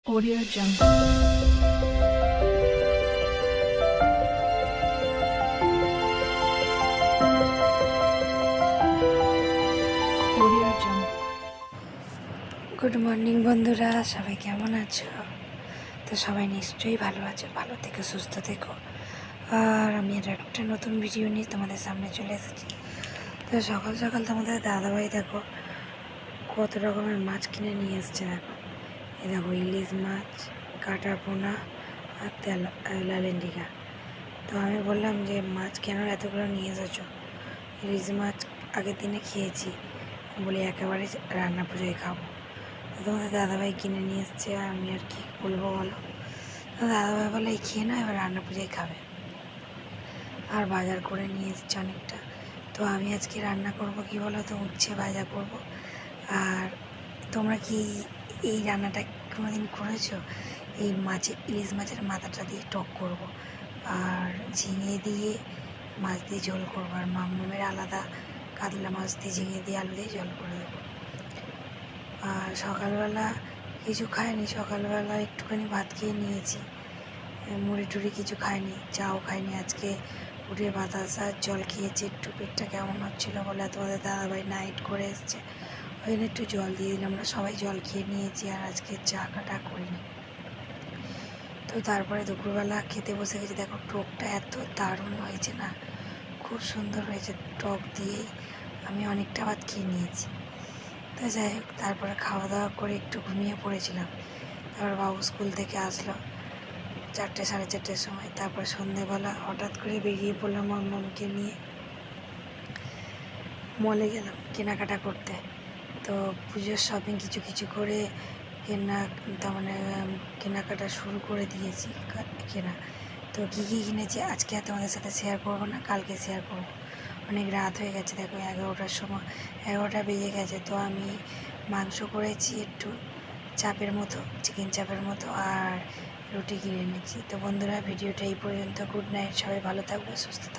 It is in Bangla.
Audio Jungle. Audio Jungle. Good morning বন্ধুরা, সবাই কেমন আছো? তো সবাই নিশ্চয়ই ভালো আছো, ভালো থেকো, সুস্থ থেকো। আর আমি একটা নতুন ভিডিও নিয়ে তোমাদের সামনে চলে এসেছি। তো সকাল সকাল তোমাদের দাদাভাই দেখো কত রকমের মাছ কিনে নিয়ে এসছে। দেখো এই দেখো ইলিশ মাছ, কাটা পোনা আর লালেন্ডিকা। তো আমি বললাম যে মাছ কেন এতগুলো নিয়ে এসেছো? ইলিশ মাছ আগের দিনে খেয়েছি, বলি একেবারে রান্না পুজোয় খাবো। তোমাদের দাদাভাই কিনে নিয়ে এসছে, আর আমি আর কি বলবো বলো। তো দাদাভাই বলে এই খেয়ে না, এবার রান্না পুজোয় খাবে। আর বাজার করে নিয়ে এসছে অনেকটা। তো আমি আজকে রান্না করব কি বলো তো, উচ্ছে ভাজা করব। আর তোমরা কি এই রান্নাটা কোনোদিন করেছো? এই ইলিশ মাছের মাথাটা দিয়ে টক করব, আর ঝিঙে দিয়ে মাছ দিয়ে ঝোল করবো, আর মামের আলাদা কাতলা মাছ দিয়ে ঝিঙে দিয়ে আলু দিয়ে ঝোল করে দেবো। আর সকালবেলা কিছু খাইনি, সকালবেলা একটুখানি ভাত খেয়ে নিয়েছি, মুড়ি টুড়ি কিছু খাইনি, চাও খাইনি। আজকে উঠে বাতাসা জল খেয়েছি, একটু পেটটা কেমন হচ্ছিলো বলে তোমাদের দাদাভাই নাইট করে এসছে, ওই জন্য একটু জল দিয়ে দিলাম। আমরা সবাই জল খেয়ে নিয়েছি, আর আজকে চা কাটা করিনি। তো তারপরে দুপুরবেলা খেতে বসে গেছি। দেখো টকটা এত দারুণ হয়েছে না, খুব সুন্দর হয়েছে। টক দিয়েই আমি অনেকটা ভাত খেয়ে নিয়েছি। তো যাই হোক, তারপরে খাওয়া দাওয়া করে একটু ঘুমিয়ে পড়েছিলাম। তারপর বাবু স্কুল থেকে আসলো 4টে সাড়ে 4টের সময়। তারপর সন্ধেবেলা হঠাৎ করে বেরিয়ে পড়লাম মামকে নিয়ে, মলে গেলাম কেনাকাটা করতে। তো পুজোর শপিং কিছু কিছু করে তার মানে কেনাকাটা শুরু করে দিয়েছি কেনা। তো কী কী কিনেছি আজকে আর তোমাদের সাথে শেয়ার করবো না, কালকে শেয়ার করবো। অনেক রাত হয়ে গেছে, দেখো 11টার সময়, 11টা বেজে গেছে। তো আমি মাংস করেছি একটু চাপের মতো, চিকেন চাপের মতো, আর রুটি কিনে এনেছি। তো বন্ধুরা, ভিডিওটা এই পর্যন্ত। গুড নাইট, সবাই ভালো থাকবে, সুস্থ থাকবে।